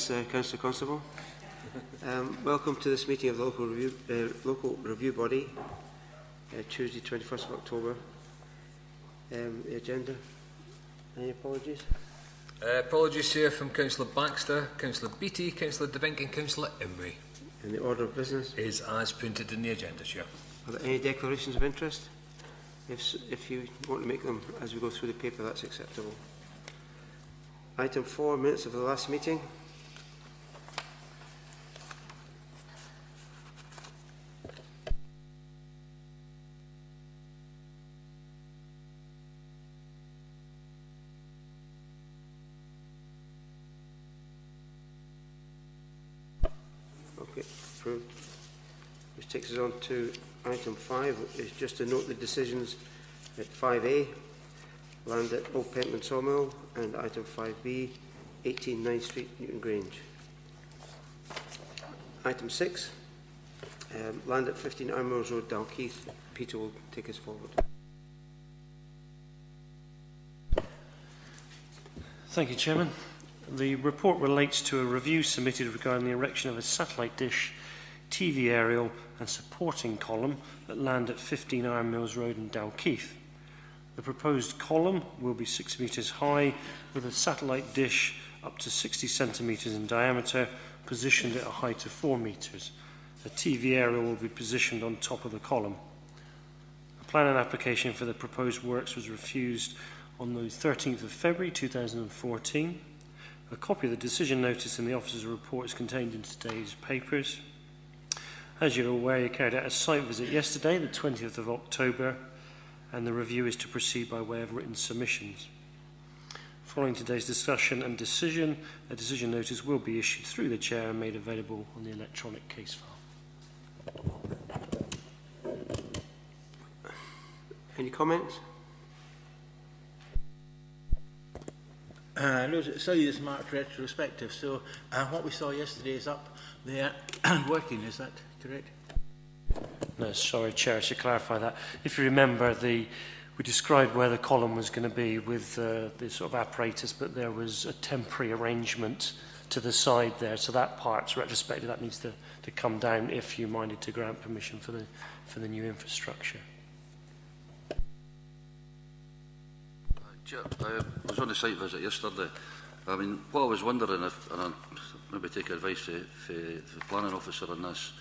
Thanks, Councillor Constable. Welcome to this meeting of the Local Review Body, Tuesday 21st of October. The agenda. Any apologies? Apologies here from Councillor Baxter, Councillor Beattie, Councillor DeVink and Councillor Emery. And the order of business? Is as printed in the agenda, Chair. Are there any declarations of interest? If you want to make them as we go through the paper, that's acceptable. Item 4, minutes of the last meeting. Okay, approved. Which takes us on to item 5, which is just to note the decisions at 5A. Land at Old Pentland Sawmill, and item 5B, 18 9th Street, Newton Grange. Item 6, land at 15 Armills Road, Dalkeith. Peter will take us forward. Thank you, Chairman. The report relates to a review submitted regarding the erection of a satellite dish, TV aerial and supporting column at land at 15 Armills Road in Dalkeith. The proposed column will be 6 metres high with a satellite dish up to 60 centimetres in diameter, positioned at a height of 4 metres. A TV aerial will be positioned on top of the column. A plan and application for the proposed works was refused on the 13th of February 2014. A copy of the decision notice in the officer's report is contained in today's papers. As you're aware, you carried out a site visit yesterday, the 20th of October, and the review is to proceed by way of written submissions. Following today's discussion and decision, a decision notice will be issued through the Chair and made available on the electronic case file. Any comments? No, sorry, it's marked retrospective, so what we saw yesterday is up there and working, is that correct? No, sorry, Chair, I should clarify that. If you remember, we described where the column was going to be with the sort of apparatus, but there was a temporary arrangement to the side there, so that part's retrospective. That needs to come down if you minded to grant permission for the new infrastructure. I was on the site visit yesterday. I mean, what I was wondering if, and I'll maybe take advice from the planning officer on this,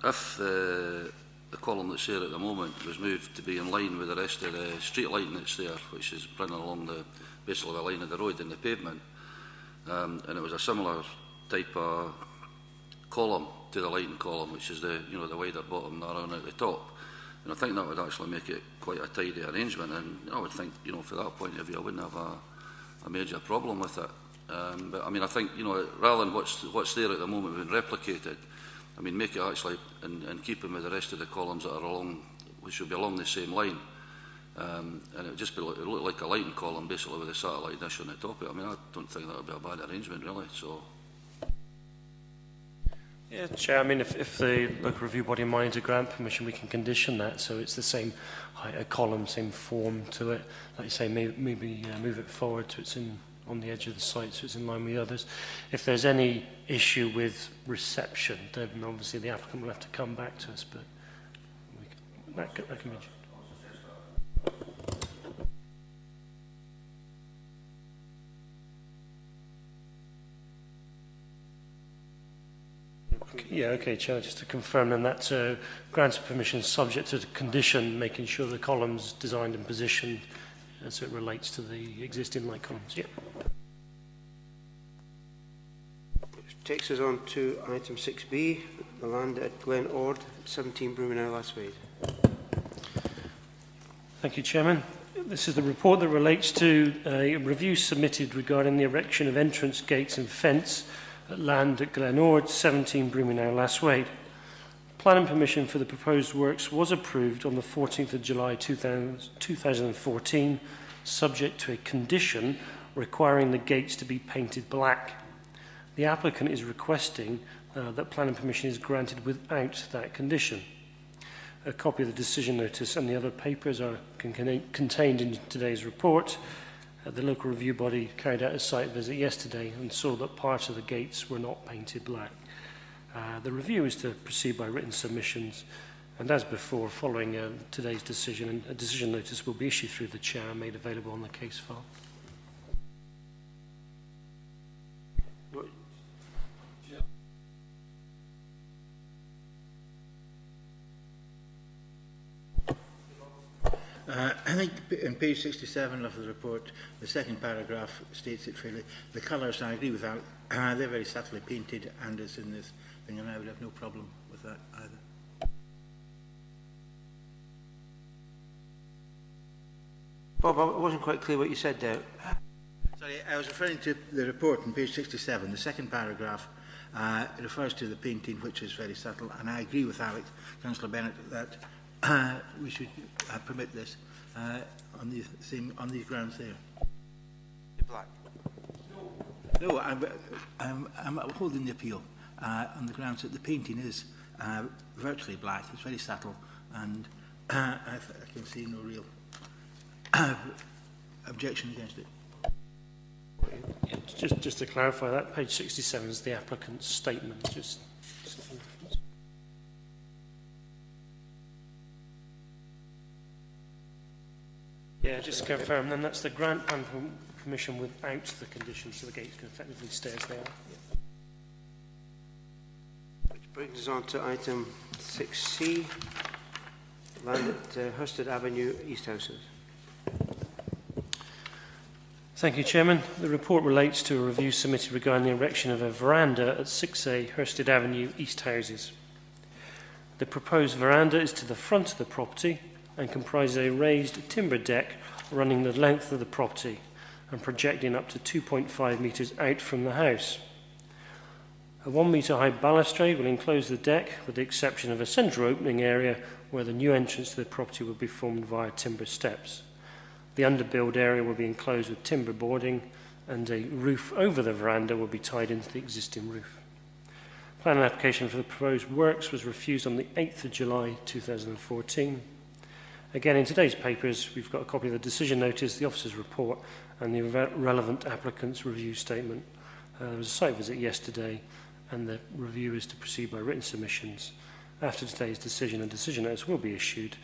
if the column that's there at the moment was moved to be in line with the rest of the street lighting that's there, which is running along basically the line of the road and the pavement, and it was a similar type of column to the lighting column, which is the wider bottom narrow at the top. And I think that would actually make it quite a tidy arrangement, and I would think, for that point of view, I wouldn't have a major problem with it. But I mean, I think, rather than what's there at the moment being replicated, I mean, make it actually in keeping with the rest of the columns that are along, which should be along the same line. And it would just be it look like a lighting column, basically, with a satellite dish on the top of it. I mean, I don't think that would be a bad arrangement, really. So. Yeah, Chair, I mean, if the local review body minded to grant permission, we can condition that so it's the same height of column, same form to it. Like you say, maybe move it forward so it's on the edge of the site so it's in line with the others. If there's any issue with reception, then obviously the applicant will have to come back to us, but that can be mentioned. Yeah, okay, Chair, just to confirm then that grant of permission is subject to the condition making sure the column's designed and positioned as it relates to the existing light columns. Yeah. Which takes us on to item 6B, the land at Glen Ord, 17 Brumenau Laswade. Thank you, Chairman. This is the report that relates to a review submitted regarding the erection of entrance gates and fence at land at Glen Ord, 17 Brumenau Laswade. Planning permission for the proposed works was approved on the 14th of July 2014, subject to a condition requiring the gates to be painted black. The applicant is requesting that planning permission is granted without that condition. A copy of the decision notice and the other papers are contained in today's report, The local review body carried out a site visit yesterday and saw that part of the gates were not painted black. The review is to proceed by written submissions, and as before, following today's decision, a decision notice will be issued through the chair and made available on the case file. I think on page 67 of the report, the second paragraph states it fairly. The colours, I agree with that, they're very subtly painted and it's in this thing, and I would have no problem with that either. Bob, I wasn't quite clear what you said there. Sorry, I was referring to the report on page 67. The second paragraph refers to the painting, which is very subtle, and I agree with Alec, Councillor Bennett, that we should permit this on these grounds there. Black. No, I'm upholding the appeal on the grounds that the painting is virtually black. It's very subtle, and I can see no real objection against it. Yeah, just to clarify, that page 67 is the applicant's statement. Just yeah, just to confirm, then that's the grant plan permission without the conditions, so the gates can effectively stay as they are. Which brings us on to item 6C, land at Hursted Avenue, East Houses. Thank you, Chairman. The report relates to a review submitted regarding the erection of a veranda at 6A Hursted Avenue, East Houses. The proposed veranda is to the front of the property and comprises a raised timber deck running the length of the property and projecting up to 2.5 metres out from the house. A 1 metre high balustrade will enclose the deck with the exception of a central opening area where the new entrance to the property will be formed via timber steps. The underbuild area will be enclosed with timber boarding and a roof over the veranda will be tied into the existing roof. Planning application for the proposed works was refused on the 8th of July 2014. Again, in today's papers, we've got a copy of the decision notice, the officer's report and the relevant applicant's review statement. There was a site visit yesterday and the review is to proceed by written submissions. After today's decision, a decision notice will be issued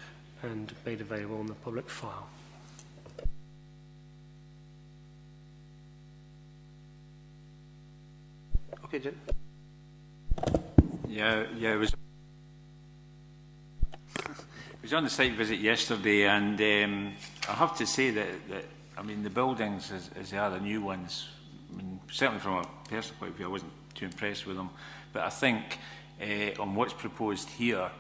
and made available on the public file. Okay, Jim. Yeah, it was on the site visit yesterday, and I have to say that I mean the buildings as they are the new ones. I mean, certainly from a personal point of view, I wasn't too impressed with them, but I think on what's proposed here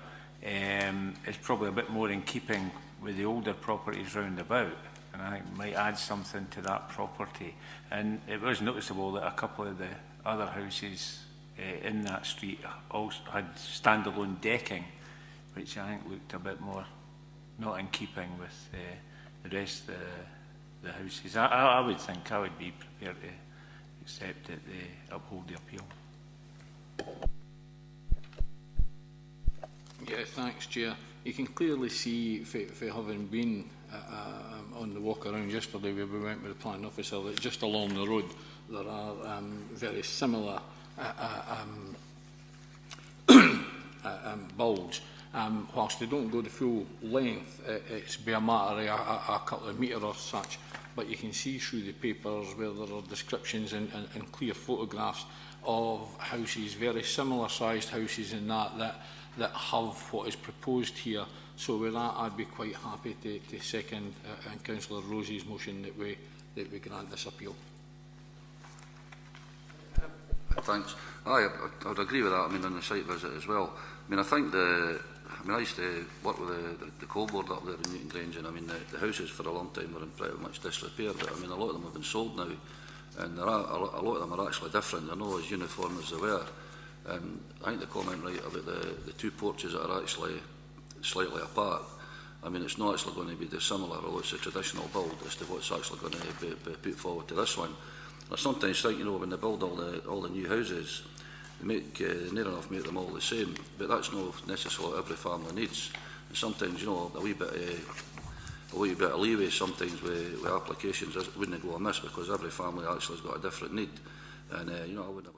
is probably a bit more in keeping with the older properties round about, and I think it might add something to that property. And it was noticeable that a couple of the other houses in that street also had standalone decking, which I think looked a bit more not in keeping with the rest of the houses. I would think I would be prepared to accept that they uphold the appeal. Yeah, thanks, Chair. You can clearly see, for having been on the walk around yesterday where we went with the planning officer, that just along the road there are very similar bulbs. Whilst they don't go the full length, it's be a matter of a couple of metres or such, but you can see through the papers where there are descriptions and clear photographs of houses, very similar sized houses in that have what is proposed here. So with that, I'd be quite happy to second Councillor Rosie's motion that we grant this appeal. Thanks. I would agree with that. I mean, on the site visit as well. I mean, I think I used to work with the coal board up there in Newton Grange, and I mean, the houses for a long time were in pretty much disrepair, but I mean, a lot of them have been sold now, and a lot of them are actually different. They're not as uniform as they were. And I think the comment right about the two porches that are actually slightly apart, I mean, it's not actually going to be dissimilar, although it's a traditional build, as to what's actually going to be put forward to this one. I sometimes think, you know, when they build all the new houses, they near enough make them all the same, but that's not necessarily what every family needs. And sometimes, you know, a wee bit a wee bit of leeway sometimes with applications. It wouldn't go amiss because every family actually has got a different need. And, you know, I wouldn't have a